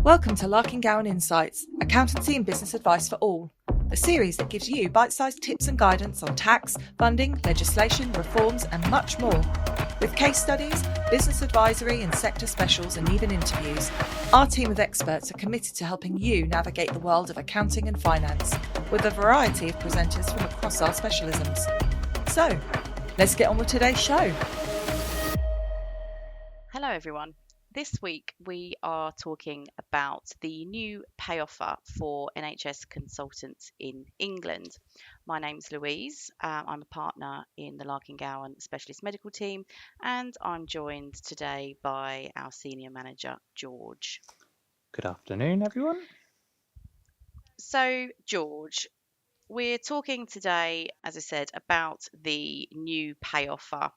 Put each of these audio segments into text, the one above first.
Welcome to Larkin-Gowan Insights, accountancy and business advice for all, a series that gives you bite-sized tips and guidance on tax, funding, legislation, reforms and much more. With case studies, business advisory and sector specials and even interviews, our team of experts are committed to helping you navigate the world of accounting and finance, with a variety of presenters from across our specialisms. So, let's get on with today's show. Hello everyone. This week we are talking about the new pay offer for NHS consultants in England. My name's Louise. I'm a partner in the Larkin-Gowan Specialist Medical Team, and I'm joined today by our Senior Manager, George. Good afternoon, everyone. So, George, we're talking today, as I said, about the new pay offer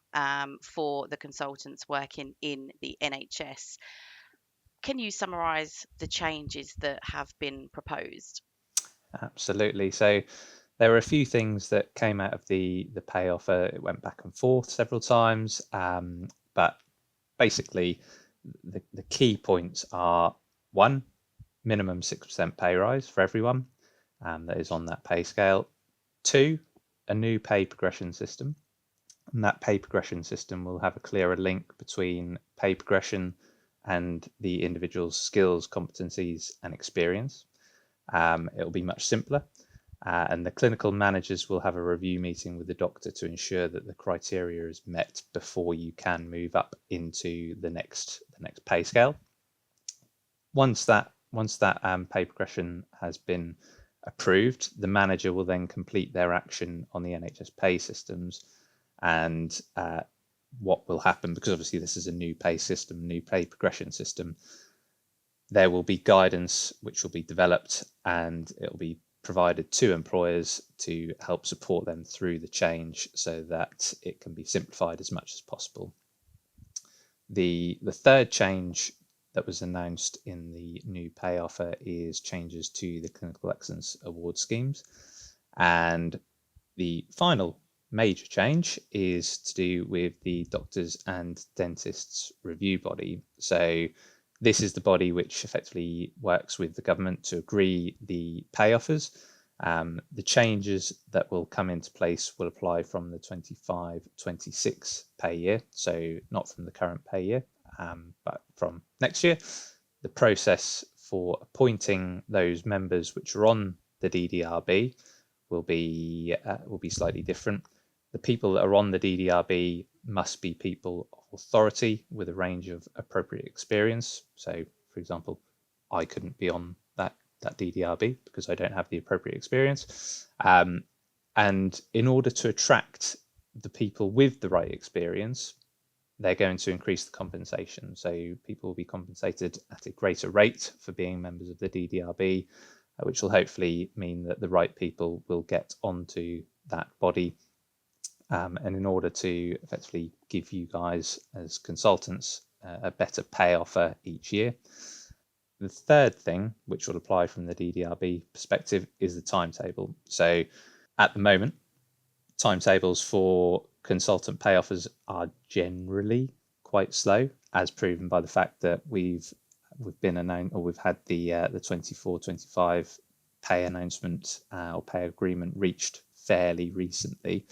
for the consultants working in the NHS. Can you summarise the changes that have been proposed? Absolutely. So there were a few things that came out of the pay offer. It went back and forth several times, but basically the key points are: one, minimum 6% pay rise for everyone that is on that pay scale. Two, a new pay progression system. And that pay progression system will have a clearer link between pay progression and the individual's skills, competencies, and experience. It'll be much simpler, and the clinical managers will have a review meeting with the doctor to ensure that the criteria is met before you can move up into the next pay scale. Once that pay progression has been approved, the manager will then complete their action on the NHS pay systems, and what will happen, because obviously this is a new pay system, new pay progression system, there will be guidance which will be developed and it will be provided to employers to help support them through the change so that it can be simplified as much as possible. The third change that was announced in the new pay offer is changes to the Clinical Excellence Award schemes. And the final major change is to do with the Doctors and Dentists Review Body. So this is the body which effectively works with the government to agree the pay offers. The changes that will come into place will apply from the 25-26 pay year, so not from the current pay year, but from next year. The process for appointing those members which are on the DDRB will be slightly different. The people that are on the DDRB must be people of authority with a range of appropriate experience. So, for example, I couldn't be on that DDRB because I don't have the appropriate experience. And in order to attract the people with the right experience, they're going to increase the compensation. So people will be compensated at a greater rate for being members of the DDRB, which will hopefully mean that the right people will get onto that body. And in order to effectively give you guys as consultants a better pay offer each year. The third thing, which will apply from the DDRB perspective, is the timetable. So at the moment, timetables for consultant pay offers are generally quite slow, as proven by the fact that we've been announced, or we've had the 24-25 pay announcement or pay agreement reached fairly recently.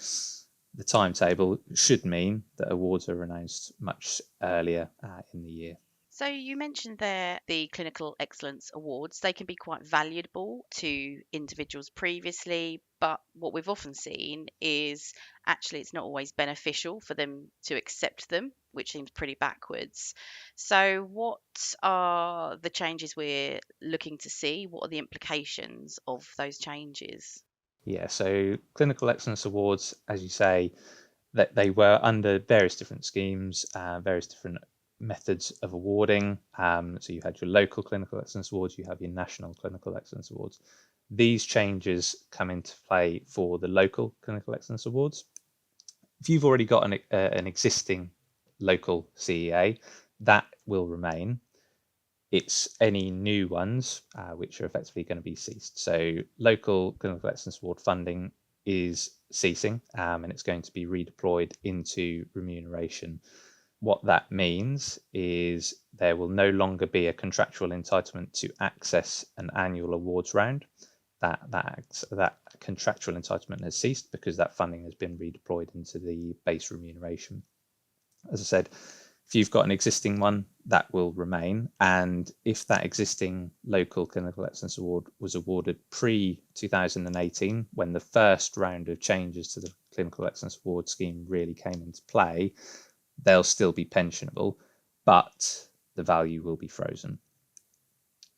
The timetable should mean that awards are announced much earlier in the year. So you mentioned there the Clinical Excellence Awards. They can be quite valuable to individuals previously, but what we've often seen is actually it's not always beneficial for them to accept them, which seems pretty backwards. So what are the changes we're looking to see? What are the implications of those changes? Yeah, so Clinical Excellence Awards, as you say, that they were under various different schemes, various different methods of awarding. So you had your local Clinical Excellence Awards, you have your national Clinical Excellence Awards. These changes come into play for the local Clinical Excellence Awards. If you've already got an existing local CEA, that will remain. It's any new ones which are effectively going to be ceased. So local Clinical Excellence Award funding is ceasing, and it's going to be redeployed into remuneration. What that means is there will no longer be a contractual entitlement to access an annual awards round. That contractual entitlement has ceased because that funding has been redeployed into the base remuneration. As I said, if you've got an existing one, that will remain. And if that existing local clinical excellence award was awarded pre-2018, when the first round of changes to the clinical excellence award scheme really came into play, they'll still be pensionable, but the value will be frozen.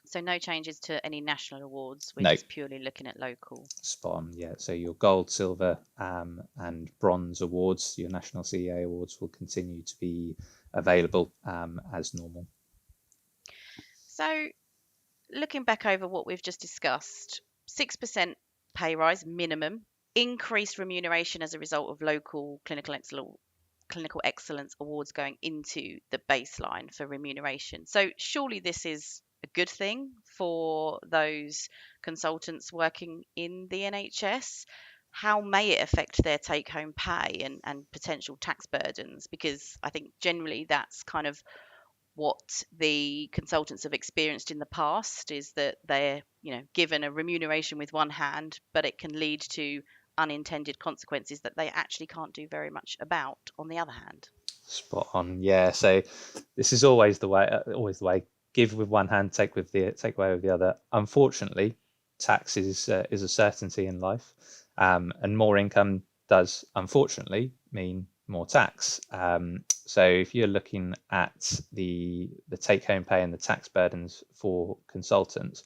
So no changes to any national awards. We're No. just purely looking at local. Spot on, yeah. So your gold, silver, and bronze awards, your national CEA awards, will continue to be available as normal. So looking back over what we've just discussed, 6% pay rise minimum, increased remuneration as a result of local clinical excellence awards going into the baseline for remuneration. So surely this is a good thing for those consultants working in the NHS. How may it affect their take-home pay and potential tax burdens? Because I think generally that's kind of what the consultants have experienced in the past, is that they're given a remuneration with one hand, but it can lead to unintended consequences that they actually can't do very much about on the other hand. Spot on, yeah. So this is always the way. Give with one hand, take away with the other. Unfortunately, tax is a certainty in life, and more income does unfortunately mean more tax. So if you're looking at the take-home pay and the tax burdens for consultants,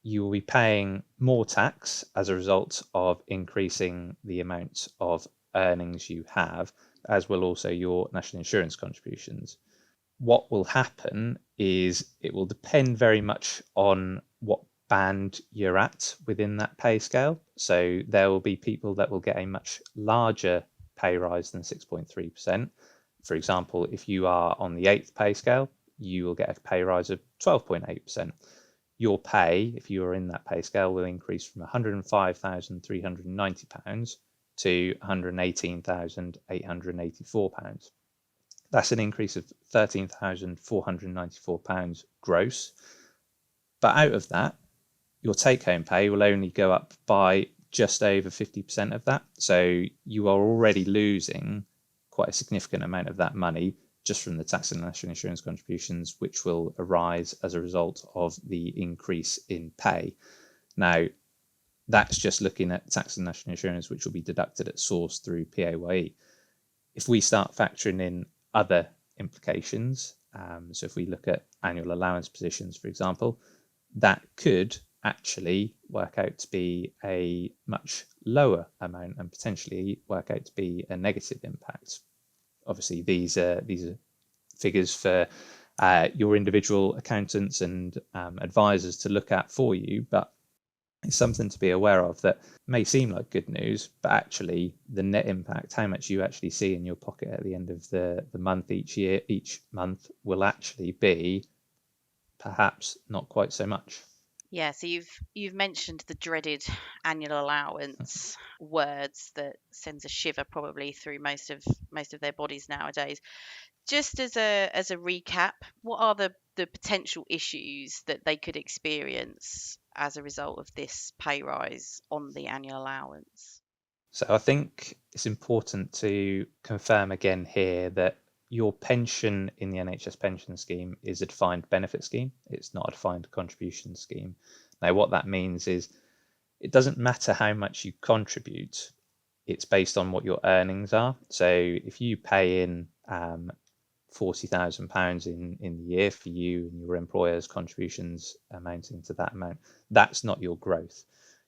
you will be paying more tax as a result of increasing the amount of earnings you have, as will also your national insurance contributions. What will happen is it will depend very much on what band you're at within that pay scale. So there will be people that will get a much larger pay rise than 6.3%. For example, if you are on the 8th pay scale, you will get a pay rise of 12.8%. Your pay, if you are in that pay scale, will increase from £105,390 to £118,884. That's an increase of £13,494 gross. But out of that, your take-home pay will only go up by just over 50% of that. So you are already losing quite a significant amount of that money just from the tax and national insurance contributions, which will arise as a result of the increase in pay. Now, that's just looking at tax and national insurance, which will be deducted at source through PAYE. If we start factoring in other implications, so if we look at annual allowance positions, for example, that could actually work out to be a much lower amount and potentially work out to be a negative impact. Obviously, these are figures for your individual accountants and advisors to look at for you, but it's something to be aware of that may seem like good news, but actually the net impact, how much you actually see in your pocket at the end of the month each month will actually be perhaps not quite so much. Yeah, so you've mentioned the dreaded annual allowance words that sends a shiver probably through most of their bodies nowadays. Just as a recap, what are the potential issues that they could experience as a result of this pay rise on the annual allowance? So I think it's important to confirm again here that your pension in the NHS pension scheme is a defined benefit scheme. It's not a defined contribution scheme. Now, what that means is it doesn't matter how much you contribute. It's based on what your earnings are. So if you pay in £40,000 in the year for you and your employer's contributions amounting to that amount, that's not your growth.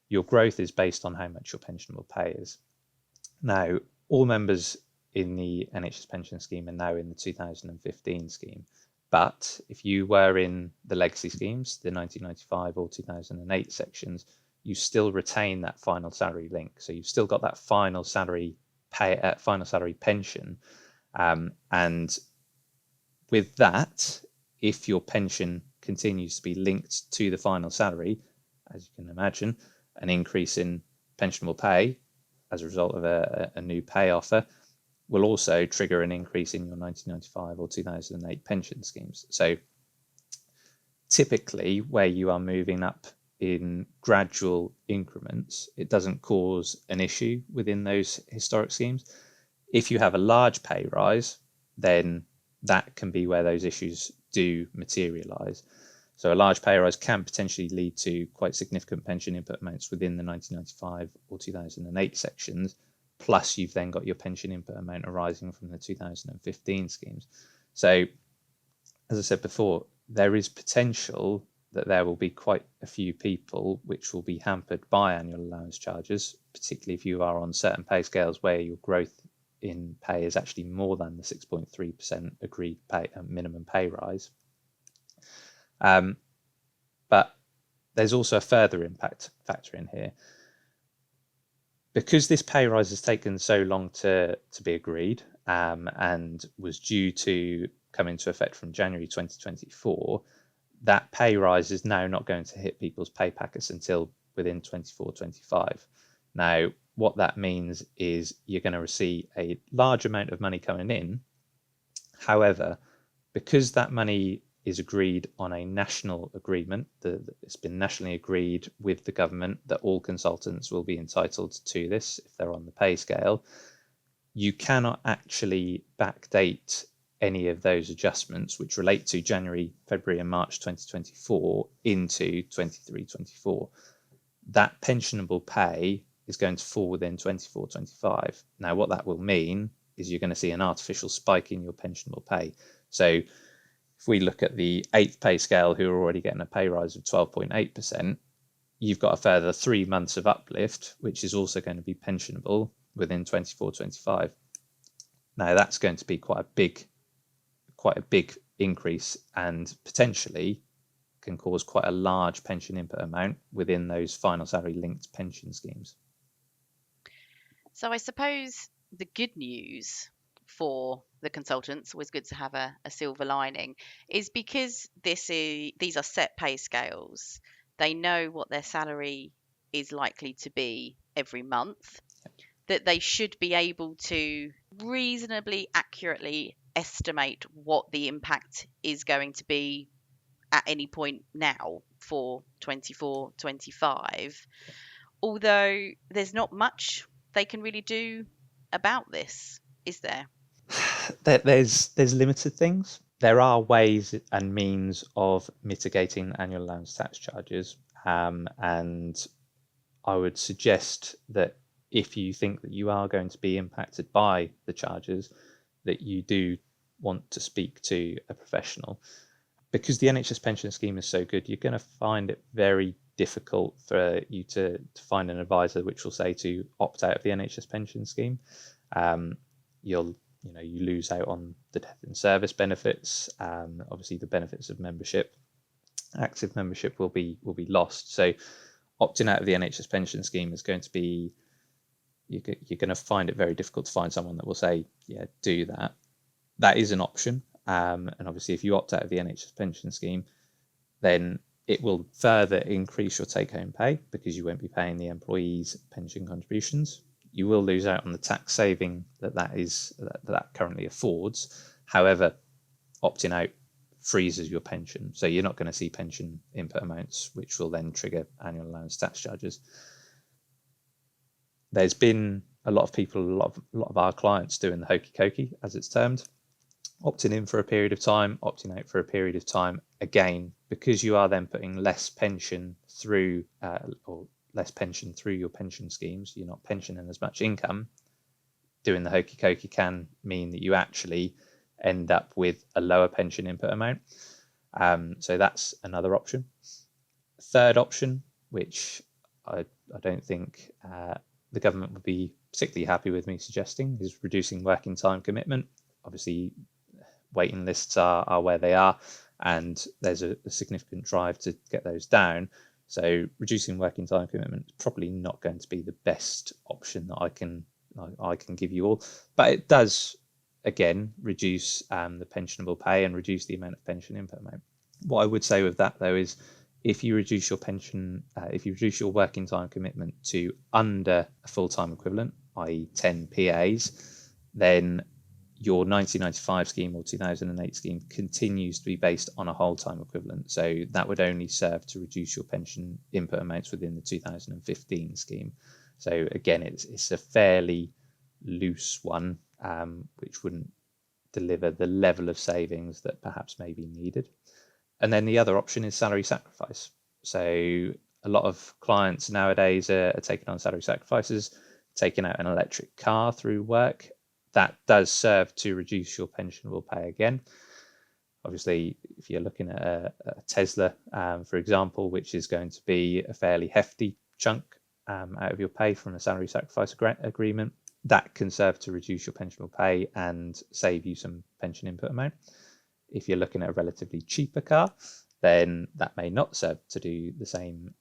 Your growth is based on how much your pensionable pay is. Now, all members in the NHS pension scheme are now in the 2015 scheme. But if you were in the legacy schemes, the 1995 or 2008 sections, you still retain that final salary link. So you've still got that final salary pension. And with that, if your pension continues to be linked to the final salary, as you can imagine, an increase in pensionable pay as a result of a new pay offer, will also trigger an increase in your 1995 or 2008 pension schemes. So typically, where you are moving up in gradual increments, it doesn't cause an issue within those historic schemes. If you have a large pay rise, then that can be where those issues do materialise. So a large pay rise can potentially lead to quite significant pension input amounts within the 1995 or 2008 sections, plus you've then got your pension input amount arising from the 2015 schemes. So, as I said before, there is potential that there will be quite a few people which will be hampered by annual allowance charges, particularly if you are on certain pay scales where your growth in pay is actually more than the 6.3% agreed pay minimum pay rise. But there's also a further impact factor in here. Because this pay rise has taken so long to be agreed and was due to come into effect from January 2024, that pay rise is now not going to hit people's pay packets until within 24-25. Now, what that means is you're going to see a large amount of money coming in. However, because that money is agreed on a national agreement, it's been nationally agreed with the government that all consultants will be entitled to this if they're on the pay scale, you cannot actually backdate any of those adjustments which relate to January, February and March 2024 into 23-24. That pensionable pay is going to fall within 24-25. Now, what that will mean is you're going to see an artificial spike in your pensionable pay. So if we look at the 8th pay scale who are already getting a pay rise of 12.8%, you've got a further 3 months of uplift, which is also going to be pensionable within 24-25. Now, that's going to be quite a big increase and potentially can cause quite a large pension input amount within those final salary linked pension schemes. So I suppose the good news for the consultants, always good to have a silver lining, is because these are set pay scales. They know what their salary is likely to be every month, that they should be able to reasonably accurately estimate what the impact is going to be at any point now for 24-25. Although there's not much they can really do about this, is there? There's limited things. There are ways and means of mitigating annual allowance tax charges, and I would suggest that if you think that you are going to be impacted by the charges, that you do want to speak to a professional. Because the NHS pension scheme is so good, you're going to find it very difficult for you to find an advisor which will say to opt out of the NHS pension scheme. You lose out on the death in service benefits. Obviously, the benefits of membership, active membership, will be lost. So, opting out of the NHS pension scheme is going to be, you're going to find it very difficult to find someone that will say, yeah, do that. That is an option. And obviously, if you opt out of the NHS pension scheme, then it will further increase your take-home pay because you won't be paying the employees' pension contributions. You will lose out on the tax saving that currently affords. However, opting out freezes your pension, so you're not going to see pension input amounts, which will then trigger annual allowance tax charges. There's been a lot of our clients doing the hokey cokey, as it's termed, opting in for a period of time, opting out for a period of time. Again, because you are then putting less pension through your pension schemes, you're not pensioning as much income. Doing the hokey cokey can mean that you actually end up with a lower pension input amount. So that's another option. Third option, which I don't think the government would be particularly happy with me suggesting, is reducing working time commitment. Obviously, waiting lists are where they are, and there's a significant drive to get those down. So reducing working time commitment is probably not going to be the best option that I can give you all, but it does again reduce the pensionable pay and reduce the amount of pension input amount. What I would say with that though is, if you reduce your working time commitment to under a full-time equivalent, i.e. 10 PAs, then your 1995 scheme or 2008 scheme continues to be based on a whole time equivalent. So that would only serve to reduce your pension input amounts within the 2015 scheme. So again, it's a fairly loose one, which wouldn't deliver the level of savings that perhaps may be needed. And then the other option is salary sacrifice. So a lot of clients nowadays are taking on salary sacrifices, taking out an electric car through work. That does serve to reduce your pensionable pay again. Obviously, if you're looking at a Tesla, for example, which is going to be a fairly hefty chunk out of your pay from a salary sacrifice agreement, that can serve to reduce your pensionable pay and save you some pension input amount. If you're looking at a relatively cheaper car, then that may not serve to do the same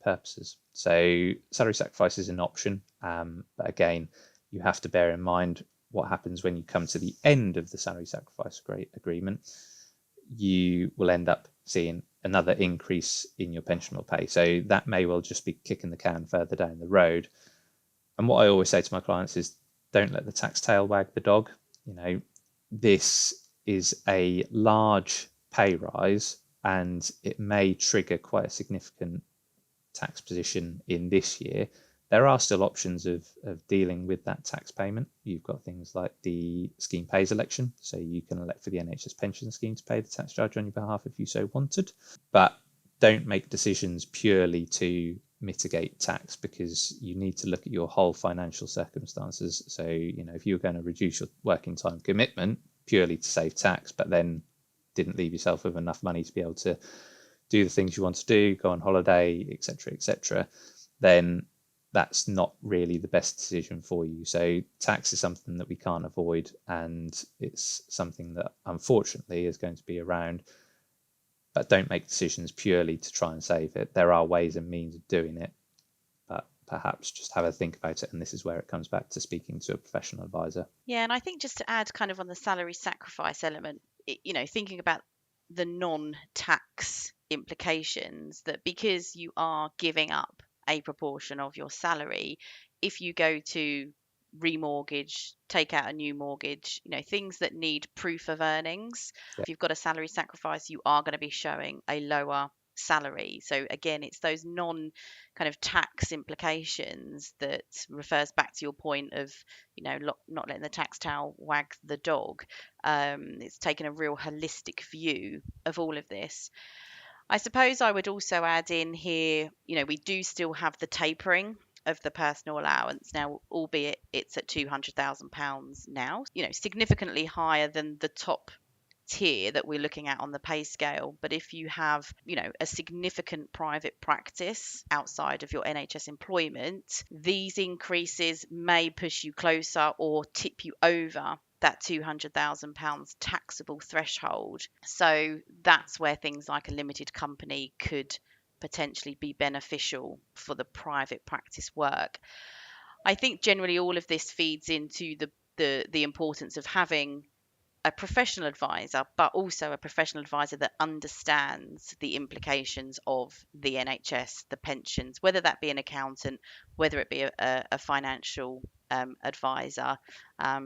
purposes. So salary sacrifice is an option, but again, you have to bear in mind what happens when you come to the end of the salary sacrifice agreement. You will end up seeing another increase in your pensionable pay. So that may well just be kicking the can further down the road. And what I always say to my clients is, don't let the tax tail wag the dog. This is a large pay rise, and it may trigger quite a significant tax position in this year. There are still options of dealing with that tax payment. You've got things like the scheme pays election, so you can elect for the NHS pension scheme to pay the tax charge on your behalf if you so wanted. But don't make decisions purely to mitigate tax, because you need to look at your whole financial circumstances. So, if you're going to reduce your working time commitment purely to save tax, but then didn't leave yourself with enough money to be able to do the things you want to do, go on holiday, etc., then that's not really the best decision for you. So tax is something that we can't avoid, and it's something that unfortunately is going to be around. But don't make decisions purely to try and save it. There are ways and means of doing it, but perhaps just have a think about it. And this is where it comes back to speaking to a professional advisor. Yeah, and I think just to add kind of on the salary sacrifice element, thinking about the non-tax implications, that because you are giving up a proportion of your salary, if you go to remortgage, take out a new mortgage, things that need proof of earnings. Yeah. If you've got a salary sacrifice, you are going to be showing a lower salary. So again, it's those non kind of tax implications that refers back to your point of not letting the tax tail wag the dog. It's taken a real holistic view of all of this. I suppose I would also add in here, we do still have the tapering of the personal allowance now, albeit it's at £200,000 now, significantly higher than the top tier that we're looking at on the pay scale. But if you have, a significant private practice outside of your NHS employment, these increases may push you closer or tip you over that £200,000 taxable threshold. So that's where things like a limited company could potentially be beneficial for the private practice work. I think generally all of this feeds into the importance of having a professional advisor, but also a professional advisor that understands the implications of the NHS, the pensions, whether that be an accountant, whether it be a financial advisor,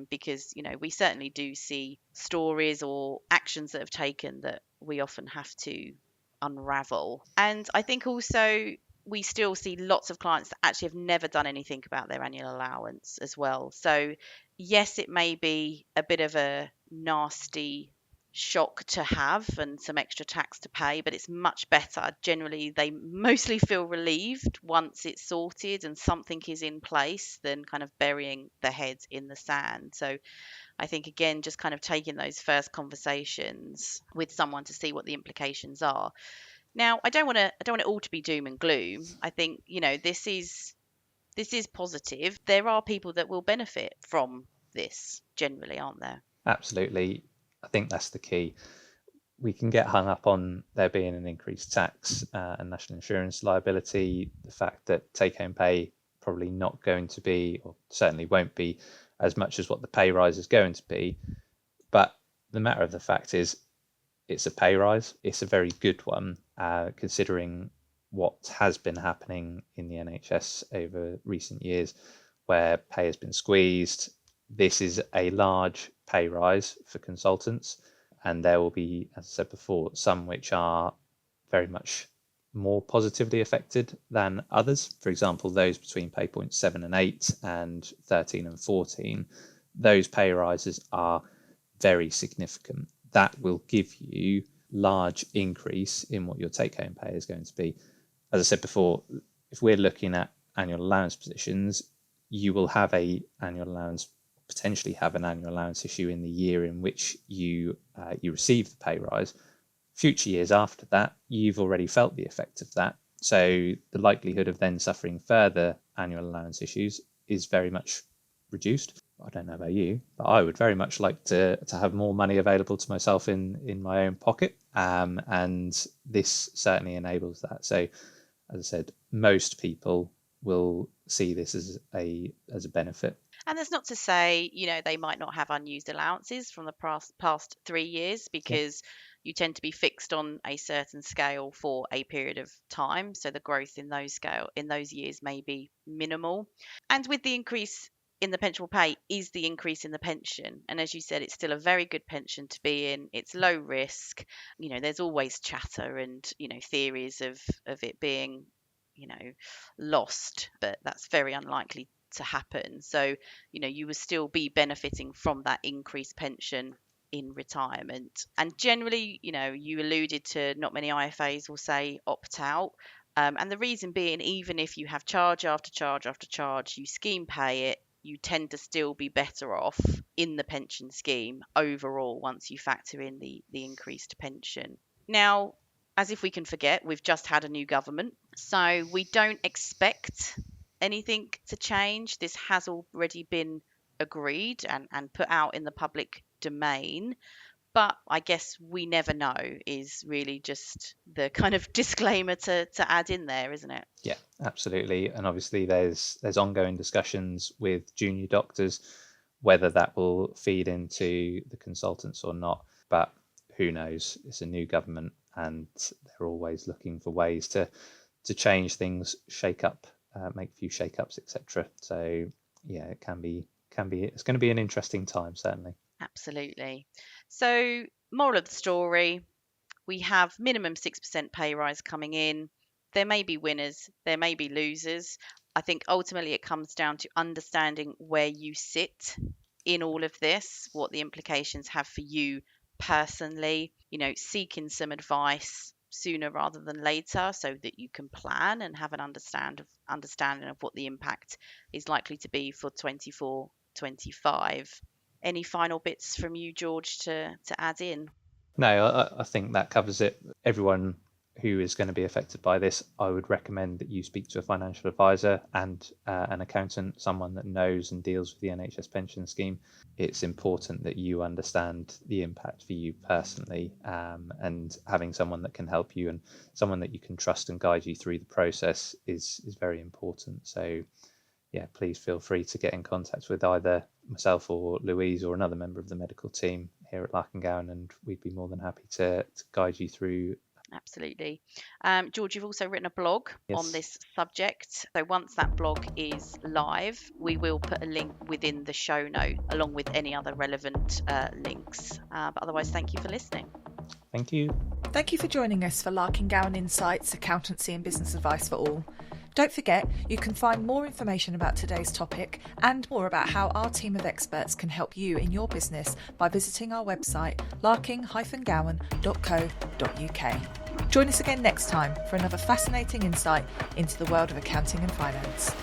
because we certainly do see stories or actions that have taken that we often have to unravel. And I think also we still see lots of clients that actually have never done anything about their annual allowance as well. So yes, it may be a bit of a nasty shock to have and some extra tax to pay, but it's much better. Generally, they mostly feel relieved once it's sorted and something is in place than kind of burying their heads in the sand. So I think, again, just kind of taking those first conversations with someone to see what the implications are. Now, I don't want it all to be doom and gloom. I think, this is positive. There are people that will benefit from this generally, aren't there? Absolutely. I think that's the key. We can get hung up on there being an increased tax and national insurance liability, the fact that take-home pay probably not going to be, or certainly won't be, as much as what the pay rise is going to be. But the matter of the fact is, it's a pay rise. It's a very good one, considering what has been happening in the NHS over recent years, where pay has been squeezed. this is a large pay rise for consultants, and there will be, as I said before, some which are very much more positively affected than others. For example, those between pay points 7 and 8 and 13 and 14, those pay rises are very significant. That will give you large increase in what your take-home pay is going to be. As I said before, if we're looking at annual allowance positions, you will have potentially have an annual allowance issue in the year in which you receive the pay rise. Future years after that, you've already felt the effect of that. So the likelihood of then suffering further annual allowance issues is very much reduced. I don't know about you, but I would very much like to have more money available to myself in my own pocket. And this certainly enables that. So, as I said, most people will see this as a benefit. And that's not to say, they might not have unused allowances from the past 3 years, because you tend to be fixed on a certain scale for a period of time. So the growth in those years may be minimal. And with the increase in the pensionable pay is the increase in the pension. And as you said, it's still a very good pension to be in. It's low risk. There's always chatter and, theories of it being, lost, but that's very unlikely to happen. So, you will still be benefiting from that increased pension in retirement. And generally, you alluded to not many IFAs will say opt out. And the reason being, even if you have charge after charge after charge, you scheme pay it, you tend to still be better off in the pension scheme overall once you factor in the increased pension. Now, as if we can forget, we've just had a new government, so we don't expect anything to change. This has already been agreed and put out in the public domain. But I guess we never know is really just the kind of disclaimer to add in there, isn't it? Yeah, absolutely. And obviously there's ongoing discussions with junior doctors, whether that will feed into the consultants or not. But who knows? It's a new government and they're always looking for ways to change things, shake up, make a few shake-ups, etc. So yeah, it's going to be an interesting time, certainly. Absolutely. So, moral of the story, we have minimum 6% pay rise coming in. There may be winners, there may be losers. I think ultimately it comes down to understanding where you sit in all of this, what the implications have for you personally, seeking some advice sooner rather than later so that you can plan and have an understanding of what the impact is likely to be for 24-25. Any final bits from you, George, to add in? No, I think that covers it. Everyone who is going to be affected by this, I would recommend that you speak to a financial advisor and an accountant, someone that knows and deals with the NHS pension scheme. It's important that you understand the impact for you personally, and having someone that can help you and someone that you can trust and guide you through the process is very important. So yeah, please feel free to get in contact with either myself or Louise or another member of the medical team here at Larkin Gowan, and we'd be more than happy to guide you through. Absolutely. George, you've also written a blog on this subject. So once that blog is live, we will put a link within the show note along with any other relevant links. But otherwise, thank you for listening. Thank you. Thank you for joining us for Larkin Gowan Insights, Accountancy and Business Advice for All. Don't forget, you can find more information about today's topic and more about how our team of experts can help you in your business by visiting our website, larking-gowan.co.uk. Join us again next time for another fascinating insight into the world of accounting and finance.